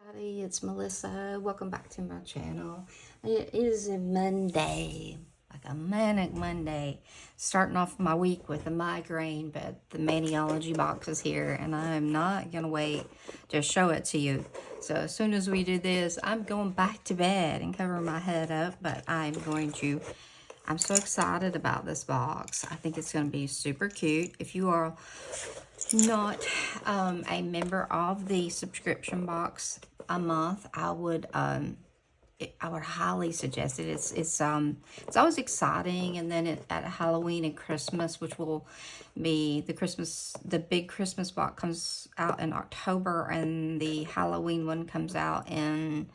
Everybody, it's Melissa. Welcome back to my channel. It is a Monday, like a manic Monday. Starting off my week with a migraine, but the Maniology box is here, and I'm not going to wait to show it to you. So as soon as we do this, I'm going back to bed and covering my head up, but I'm so excited about this box. I think it's going to be super cute. If you are not a member of the subscription box a month, I would highly suggest it. It's always exciting, and then at Halloween and Christmas, which will be the big Christmas box comes out in October, and the Halloween one comes out in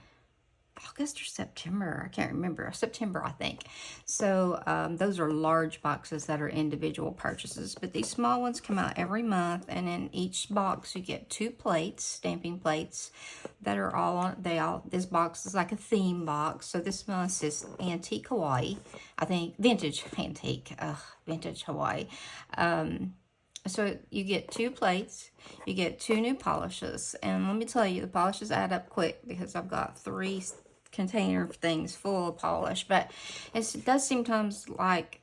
August or September. I can't remember. September, I think. So those are large boxes that are individual purchases. But these small ones come out every month. And in each box, you get 2 plates, stamping plates, that are all on. This box is like a theme box. So this month is Antique Hawaii. I think vintage antique. Vintage Hawaii. So you get 2 plates, you get 2 new polishes, and let me tell you, the polishes add up quick because I've got 3 container things full of polish. But it does sometimes, like,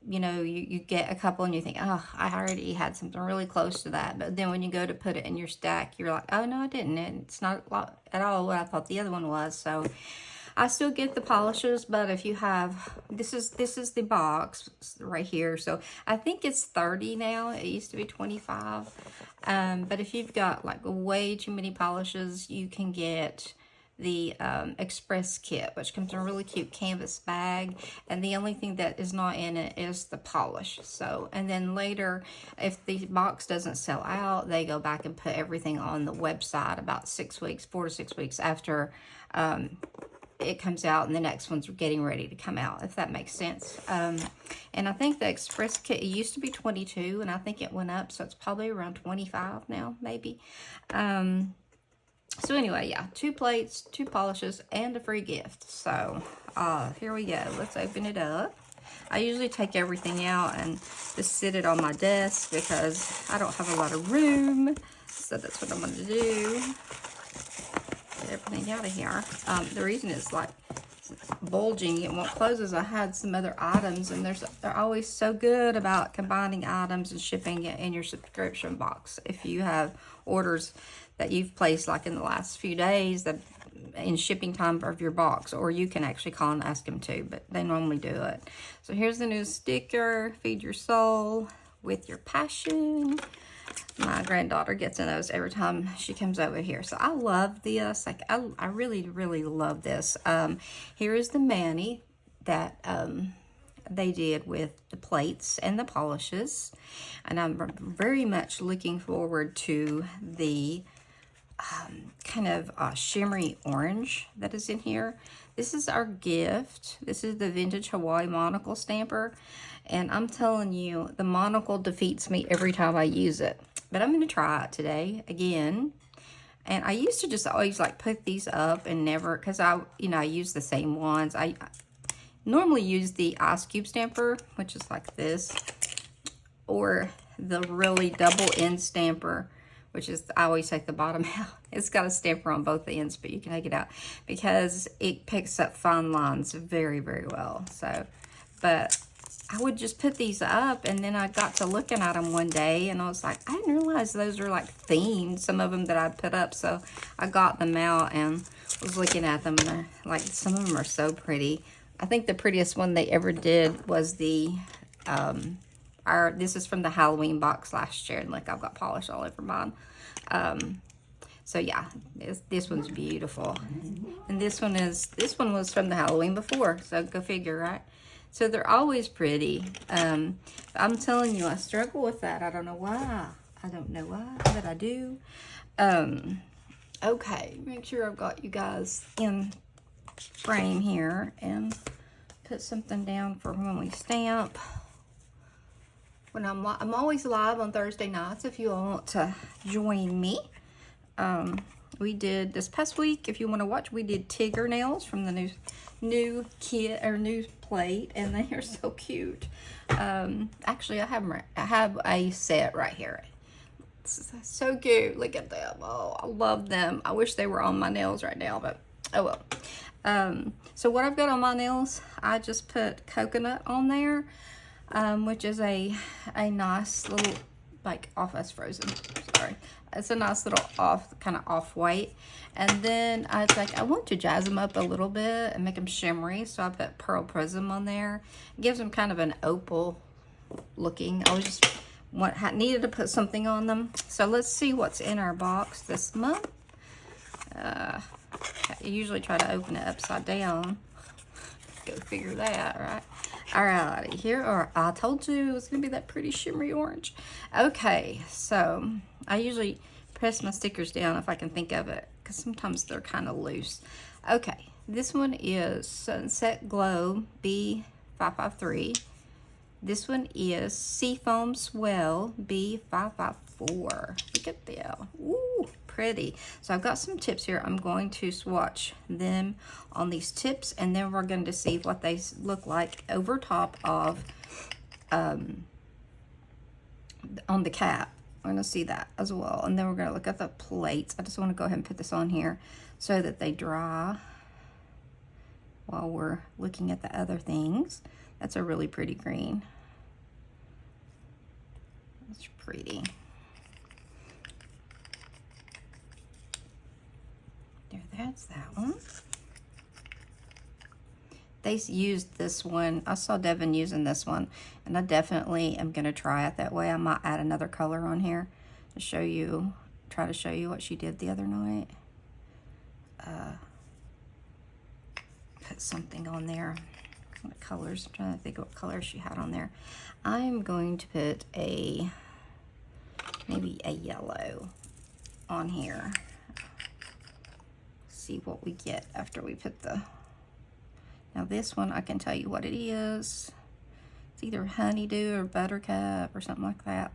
you know, you get a couple and you think, oh, I already had something really close to that. But then when you go to put it in your stack, you're like, oh, no, I didn't. It's not at all what I thought the other one was. So I still get the polishes, but if you have, this is the box right here. So I think it's 30 now. It used to be 25. But if you've got like way too many polishes, you can get the express kit, which comes in a really cute canvas bag, and the only thing that is not in it is the polish. So, and then later, if the box doesn't sell out, they go back and put everything on the website about 6 weeks, 4 to 6 weeks after it comes out, and the next one's getting ready to come out, if that makes sense. And I think the express kit, it used to be 22, and I think it went up, so it's probably around 25 now, maybe. So anyway, yeah, 2 plates, 2 polishes, and a free gift. So here we go. Let's open it up. I usually take everything out and just sit it on my desk because I don't have a lot of room. So that's what I'm going to do. Get everything out of here. The reason it's like bulging, it won't close, as I had some other items, and they're always so good about combining items and shipping it in your subscription box. If you have orders that you've placed like in the last few days, that in shipping time of your box, or you can actually call and ask them to, but they normally do it. So here's the new sticker, Feed Your Soul with Your Passion. My granddaughter gets in those every time she comes over here. So I love this. Like, I really, really love this. Here is the mani that they did with the plates and the polishes. And I'm very much looking forward to the kind of shimmery orange that is in here. This is our gift. This is the Vintage Hawaii monocle stamper. And I'm telling you, the monocle defeats me every time I use it. But I'm going to try it today again. And I used to just always like put these up and never, because I use the same ones. I normally use the ice cube stamper, which is like this, or the really double end stamper, which is, I always take the bottom out. It's got a stamper on both ends, but you can take it out because it picks up fine lines very, very well. So, but I would just put these up, and then I got to looking at them one day, and I was like, I didn't realize those are like themed, some of them that I put up. So I got them out and was looking at them, and like, some of them are so pretty. I think the prettiest one they ever did was the, this is from the Halloween box last year, and like, I've got polish all over mine. So yeah, this one's beautiful. And this one was from the Halloween before, so go figure, right? So they're always pretty. I'm telling you, I struggle with that. I don't know why. I don't know why, but I do. Okay, make sure I've got you guys in frame here, and put something down for when we stamp. When I'm always live on Thursday nights if you all want to join me. We did this past week, if you want to watch, we did Tigger nails from the new kit, or new plate, and they are so cute. Actually, I have a set right here. So cute. Look at them. Oh, I love them. I wish they were on my nails right now, but oh well. So what I've got on my nails, I just put coconut on there, which is a nice little, like, that's frozen. Sorry. It's a nice little kind of off-white. And then I think I want to jazz them up a little bit and make them shimmery. So I put Pearl Prism on there. It gives them kind of an opal looking. I was just needed to put something on them. So let's see what's in our box this month. I usually try to open it upside down. Go figure that, right? Alrighty, I told you it was gonna be that pretty shimmery orange. Okay, so I usually press my stickers down if I can think of it, because sometimes they're kind of loose. Okay, this one is Sunset Glow B553. This one is Seafoam Swell B554. Look at them. Ooh, pretty. So I've got some tips here. I'm going to swatch them on these tips, and then we're going to see what they look like over top of on the cap. We're going to see that as well. And then we're going to look at the plates. I just want to go ahead and put this on here so that they dry while we're looking at the other things. That's a really pretty green. That's pretty. There, that's that one. They used this one. I saw Devin using this one, and I definitely am going to try it that way. I might add another color on here to show you, try to show you what she did the other night. Put something on there. What colors? I'm trying to think what color she had on there. I'm going to put maybe a yellow on here. See what we get after we put the. Now this one, I can tell you what it is. It's either honeydew or buttercup or something like that.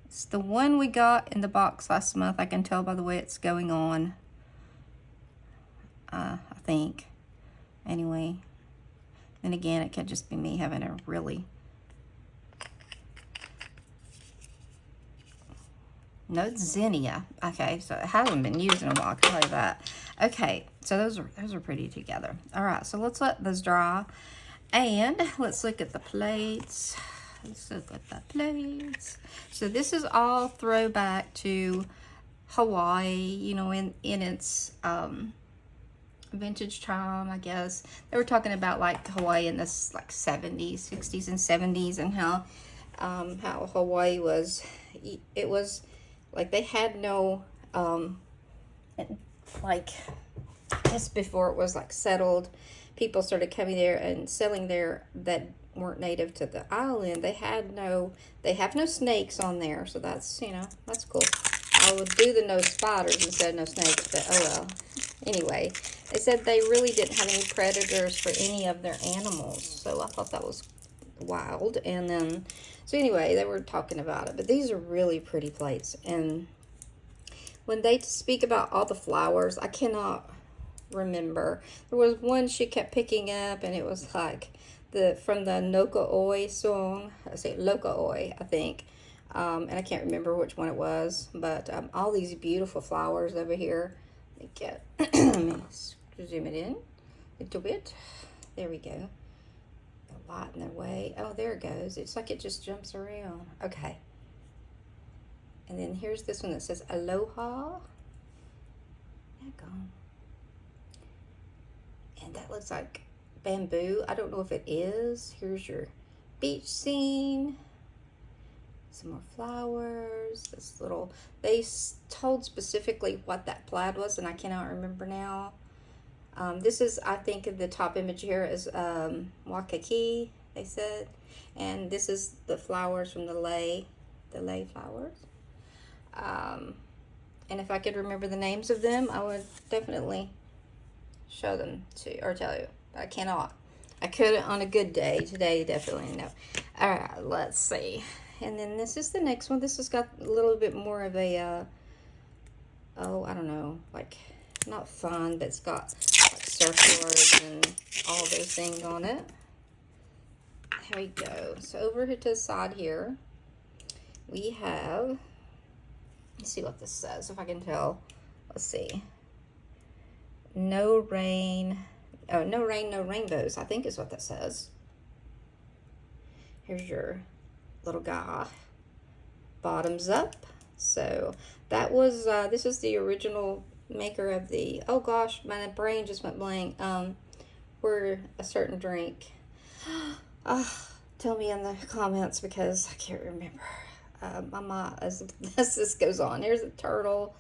It's the one we got in the box last month. I can tell by the way it's going on. I think. Anyway. And again, it could just be me having a really... No, it's zinnia. Okay, so it hasn't been used in a while, I can tell you that. Okay, so those are pretty together. All right, so let's let those dry. And let's look at the plates. Let's look at the plates. So this is all throwback to Hawaii, you know, in its... vintage time, I guess. They were talking about like Hawaii in this like 70s, 60s and 70s, and how Hawaii was, it was like they had no like just before it was like settled, people started coming there and selling there that weren't native to the island. They have no snakes on there, so that's, you know, that's cool. I would do the no spiders instead of no snakes, but oh well. Anyway, they said they really didn't have any predators for any of their animals, so I thought that was wild. And then, so anyway, they were talking about it, but these are really pretty plates. And when they speak about all the flowers, I cannot remember. There was one she kept picking up, and it was like from the Noka Oi song. I say Loka Oi, I think. And I can't remember which one it was, but all these beautiful flowers over here. Let me zoom it in a little bit. There we go. A lot in their way. Oh, there it goes. It's like it just jumps around. Okay. And then here's this one that says Aloha. Heck on. And that looks like bamboo. I don't know if it is. Here's your beach scene. Some more flowers. This little, they told specifically what that plaid was, and I cannot remember now. This is, I think, the top image here is Waikiki, they said. And this is the flowers from the lei flowers. And if I could remember the names of them, I would definitely show them to, or tell you. But I cannot. I could on a good day. Today, definitely no. All right, let's see. And then this is the next one. This has got a little bit more of a, oh, I don't know, like, not fun, but it's got like surfboards and all those things on it. There we go. So over here to the side here, we have Let's see what this says, if I can tell. Let's see. No rain. Oh, no rain, no rainbows, I think is what that says. Here's your little guy. Bottoms up. So that was, this is the original maker of the, oh gosh, my brain just went blank. We're a certain drink. Tell me in the comments because I can't remember. Mama, as this goes on, here's a turtle.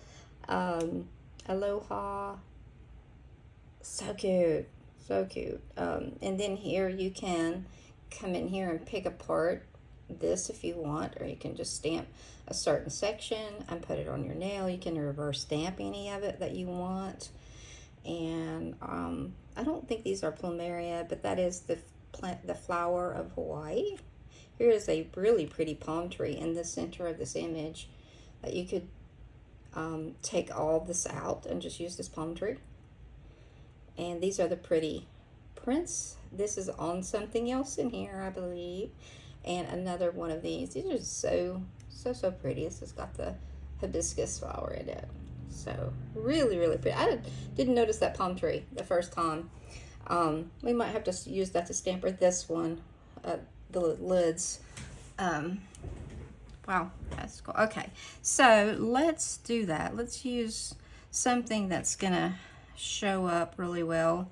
Aloha. So cute. So cute. And then here you can come in here and pick apart this if you want, or you can just stamp a certain section and put it on your nail. You can reverse stamp any of it that you want. And I don't think these are plumeria, but that is the plant, the flower of Hawaii. Here is a really pretty palm tree in the center of this image that you could take all this out and just use this palm tree. And these are the pretty prints. This is on something else in here, I believe. And another one of these. These are so pretty. This has got the hibiscus flower in it. So really, really pretty. I didn't notice that palm tree the first time. We might have to use that to stamper this one, the lids. Wow, that's cool. Okay, so let's do that. Let's use something that's gonna show up really well.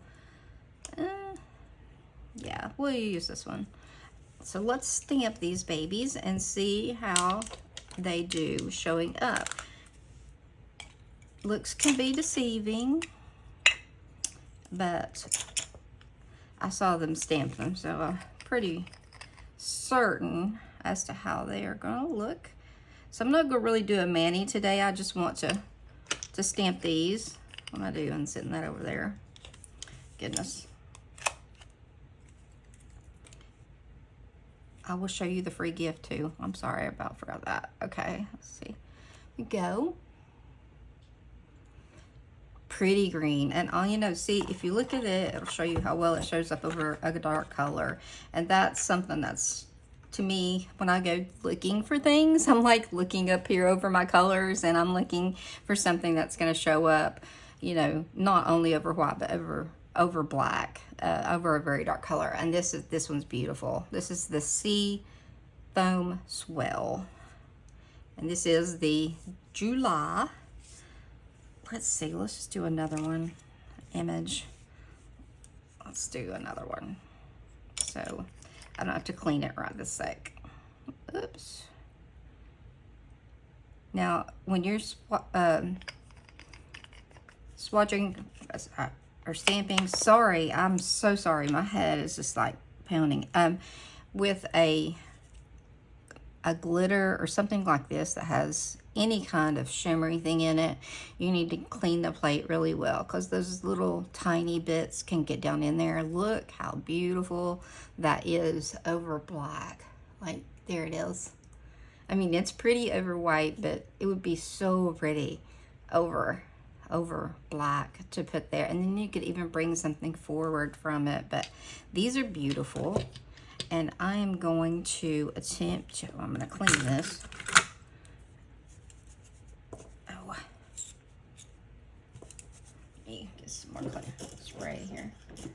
Yeah, we'll use this one. So let's stamp these babies and see how they do showing up. Looks can be deceiving, but I saw them stamp them, so I'm pretty certain as to how they are gonna look. So I'm not gonna really do a mani today. I just want to stamp these. What am I doing sitting that over there? Goodness. I will show you the free gift too. I'm sorry about forgot that. Okay, let's see. We go. Pretty green, and all you know, see, if you look at it, it'll show you how well it shows up over a dark color. And that's something that's, to me, when I go looking for things, I'm like looking up here over my colors, and I'm looking for something that's going to show up, you know, not only over white, but over black, over a very dark color. And this one's beautiful. This is the Sea Foam Swell, and this is the July. Let's see, let's just do another one. Image. Let's do another one. So I don't have to clean it right this sec. Oops. Now, when you're swatching or stamping, sorry, I'm so sorry. My head is just like pounding. With a glitter or something like this that has any kind of shimmery thing in it, you need to clean the plate really well, because those little tiny bits can get down in there. Look how beautiful that is over black. Like, there it is. I mean, it's pretty over white, but it would be so pretty over black to put there. And then you could even bring something forward from it. But these are beautiful. And I am going to attempt to, I'm going to clean this. Oh, let me get some more spray here. There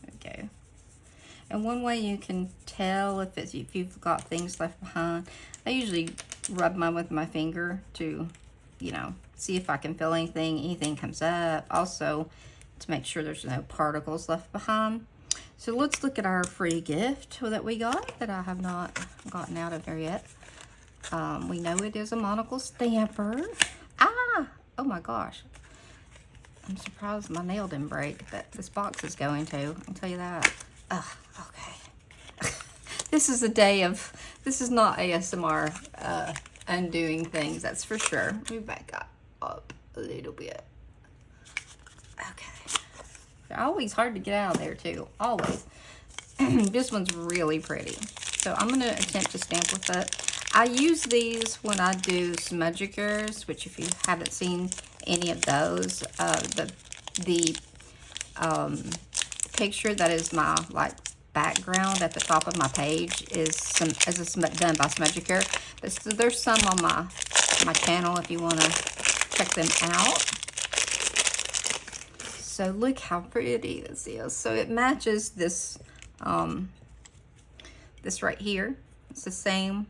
we go. And one way you can tell if you've got things left behind, I usually rub mine with my finger to, you know, see if I can feel anything comes up. Also, to make sure there's no particles left behind. So let's look at our free gift that we got that I have not gotten out of there yet. We know it is a monocle stamper. Ah! Oh my gosh. I'm surprised my nail didn't break, but this box is going to. I'll tell you that. Ugh, okay. This is a day of, this is not ASMR undoing things, that's for sure. Let me back up a little bit. Okay. They're always hard to get out of there too, always. This one's really pretty. So I'm gonna attempt to stamp with it. I use these when I do smudgicures, which if you haven't seen any of those, the picture that is my like background at the top of my page is done by Smudgicure. But so there's some on my my channel if you want to check them out. So look how pretty this is. So it matches this, this right here. It's the same.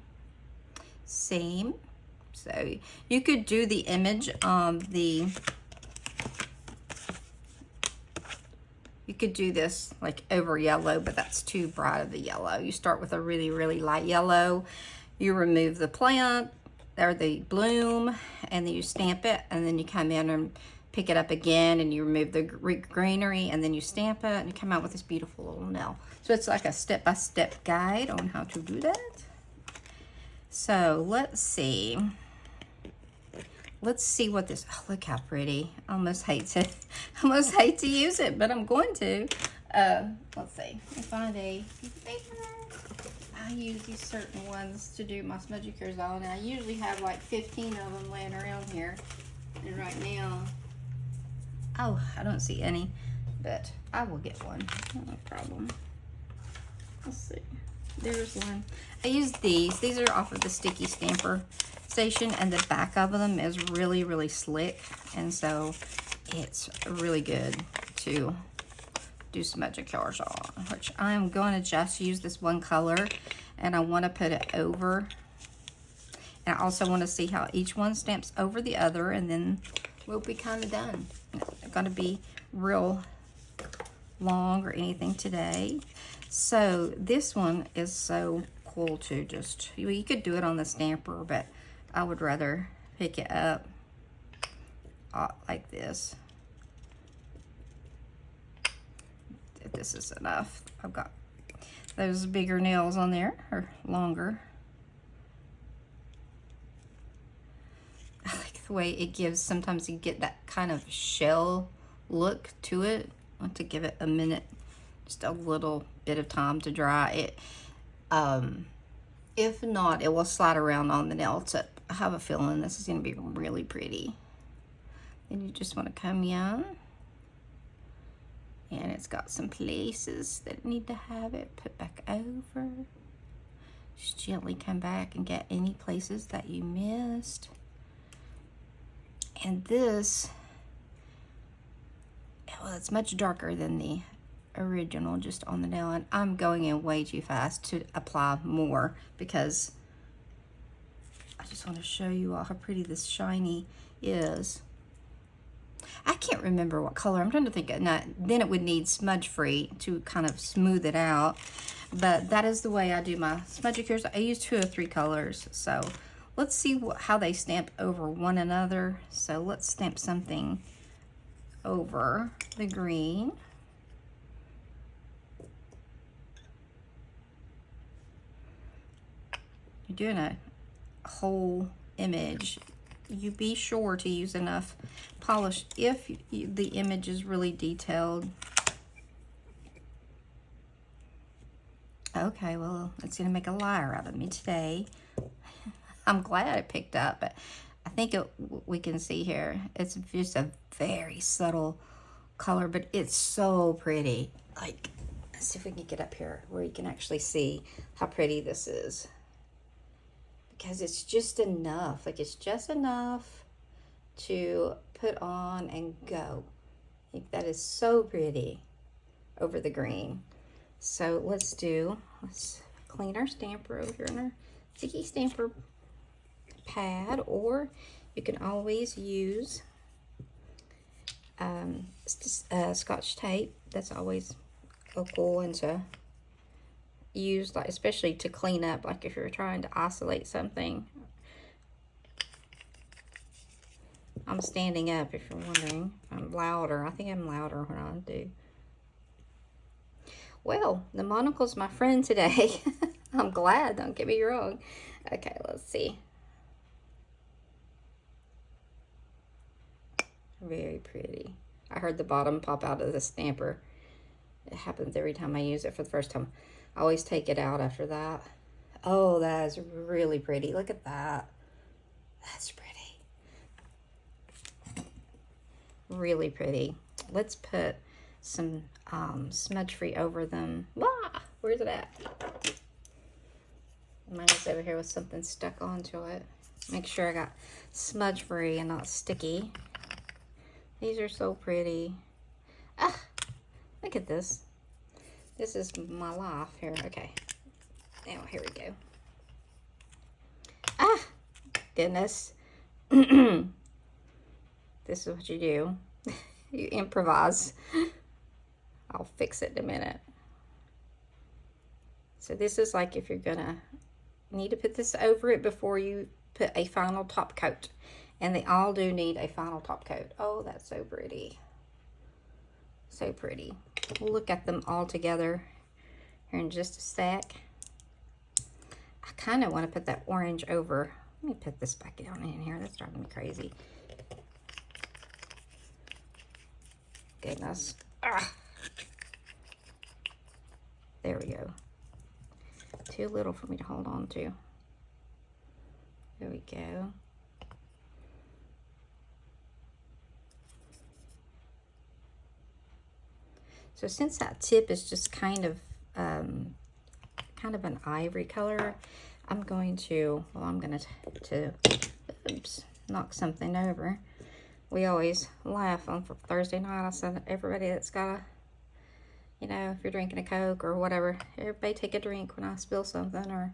So you could do the image of the, you could do this like over yellow, but that's too bright of a yellow. You start with a really, really light yellow. You remove the plant or the bloom, and then you stamp it, and then you come in and pick it up again, and you remove the greenery, and then you stamp it, and you come out with this beautiful little nail. So it's like a step-by-step guide on how to do that. So let's see. Let's see what this, oh, look how pretty. I almost hate to use it, but I'm going to. Let's see, let me find a piece of paper. I use these certain ones to do my smudgy cures on, and I usually have like 15 of them laying around here. And right now, oh, I don't see any, but I will get one, no problem. Let's see, there's one. I use these are off of the Sticky Stamper Station, and the back of them is really, really slick, and so it's really good to do smudgy cures on, which I'm going to just use this one color, and I want to put it over, and I also want to see how each one stamps over the other, and then we'll be kind of done. It's not going to be real long or anything today. So this one is so cool to just, you could do it on the stamper, but I would rather pick it up like this. If this is enough. I've got those bigger nails on there, or longer. I like the way it gives, sometimes you get that kind of shell look to it. I want to give it a minute, just a little bit of time to dry it. If not, it will slide around on the nail tip. I have a feeling this is going to be really pretty. And you just want to come in, and it's got some places that need to have it put back over. Just gently come back and get any places that you missed. And this, well, it's much darker than the original just on the nail, and I'm going in way too fast to apply more because I just want to show you all how pretty this shiny is. I can't remember what color. I'm trying to think. Then it would need smudge free to kind of smooth it out, but that is the way I do my smudgy cures. I use 2 or 3 colors. So let's see how they stamp over one another. So let's stamp something over the green. You're doing a whole image. You be sure to use enough polish if the image is really detailed. Okay, well, it's gonna make a liar out of me today. I'm glad it picked up, but I think we can see here, it's just a very subtle color, but it's so pretty. Like, let's see if we can get up here where you can actually see how pretty this is. Because it's just enough, like it's just enough to put on and go. I think that is so pretty over the green. So let's clean our stamper over here in our Sticky Stamper pad, or you can always use Scotch tape. That's always a cool one to use, like especially to clean up, like if you're trying to isolate something. I'm standing up if you're wondering. I'm louder. I think I'm louder when I do. Well, the monocle's my friend today. I'm glad, don't get me wrong. Okay, let's see. Very pretty. I heard the bottom pop out of the stamper. It happens every time I use it for the first time. I always take it out after that. Oh, that is really pretty. Look at that. That's pretty. Really pretty. Let's put some smudge free over them. Ah, where's it at? Mine is over here with something stuck onto it. Make sure I got smudge free and not sticky. These are so pretty. Ah, look at this. This is my life here. Okay. Now, here we go. Ah, goodness. This is what you do. You improvise. I'll fix it in a minute. So this is like if you're gonna need to put this over it before you put a final top coat. And they all do need a final top coat. Oh, that's so pretty. So pretty. We'll look at them all together here in just a sec. I kind of want to put that orange over. Let me put this back down in here. That's driving me crazy. Goodness. Ah. There we go. Too little for me to hold on to. There we go. So since that tip is just kind of an ivory color, I'm going to oops, knock something over. We always laugh on Thursday night. I said everybody that's got a, you know, if you're drinking a Coke or whatever, everybody take a drink when I spill something or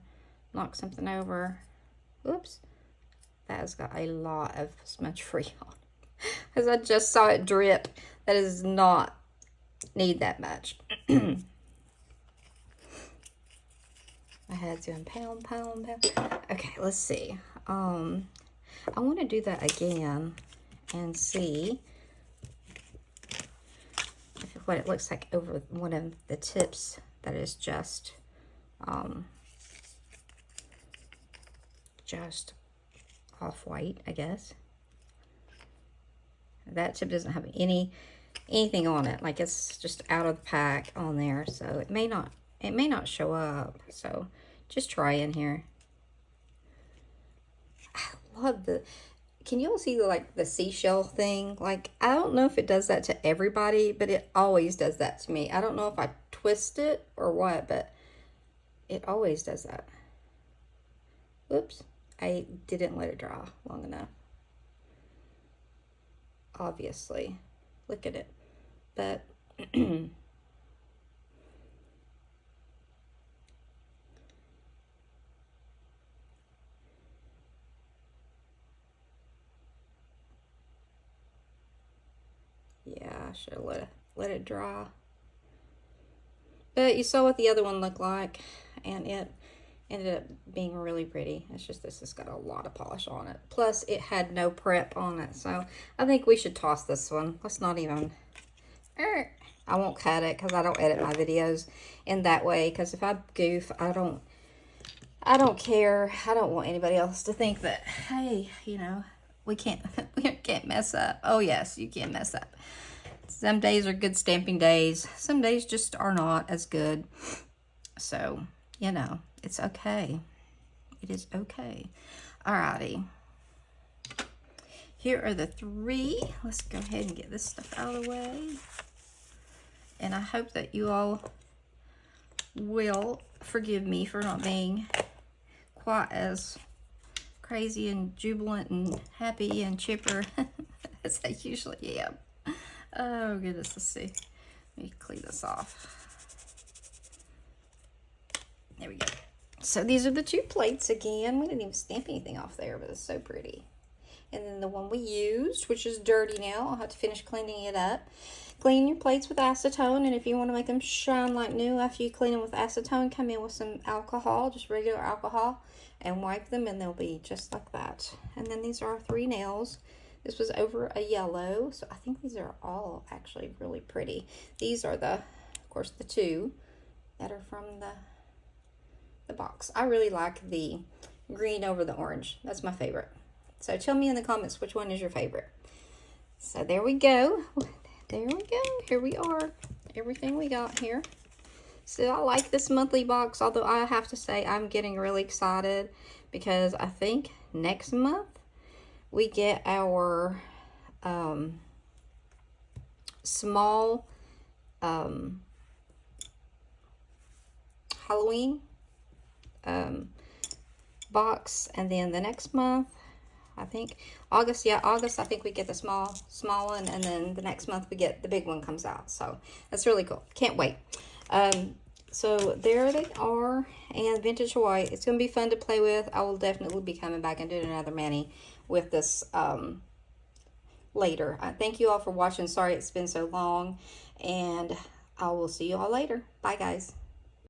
knock something over. Oops, that has got a lot of smudge free on, because I just saw it drip. That is not need that much. My head's doing pound. Okay, let's see. I want to do that again and see what it looks like over one of the tips that is just off-white, I guess. That tip doesn't have anything on it, like it's just out of the pack on there, so it may not show up. So just try in here. I love can you all see the seashell thing? Like, I don't know if it does that to everybody, but it always does that to me. I don't know if I twist it or what, but it always does that. Oops, I didn't let it dry long enough. Obviously, look at it. But yeah, I should have let it dry. But you saw what the other one looked like, and it ended up being really pretty. It's just this has got a lot of polish on it. Plus, it had no prep on it, so I think we should toss this one. Let's not even... I won't cut it because I don't edit my videos in that way, because if I goof, I don't care. I don't want anybody else to think that, hey, you know, we can't mess up. Oh yes, you can mess up. Some days are good stamping days. Some days just are not as good. So, you know, it's okay. It is okay. Alrighty. Here are the 3. Let's go ahead and get this stuff out of the way. And I hope that you all will forgive me for not being quite as crazy and jubilant and happy and chipper as I usually am. Oh goodness, let's see. Let me clean this off. There we go. So these are the 2 plates again. We didn't even stamp anything off there, but it's so pretty. And then the one we used, which is dirty now. I'll have to finish cleaning it up. Clean your plates with acetone, and if you want to make them shine like new after you clean them with acetone, come in with some alcohol, just regular alcohol, and wipe them, and they'll be just like that. And then these are our 3 nails. This was over a yellow, so I think these are all actually really pretty. These are of course, the 2 that are from the box. I really like the green over the orange. That's my favorite. So tell me in the comments which one is your favorite. So there we go. There we go. Here we are. Everything we got here. So I like this monthly box, although I have to say I'm getting really excited because I think next month we get our small Halloween box, and then the next month, I think August, yeah, August, I think we get the small one, and then the next month we get the big one comes out. So that's really cool. Can't wait. So there they are, and vintage Hawaii. It's going to be fun to play with. I will definitely be coming back and doing another mani with this later. Thank you all for watching. Sorry it's been so long, and I will see you all later. Bye, guys.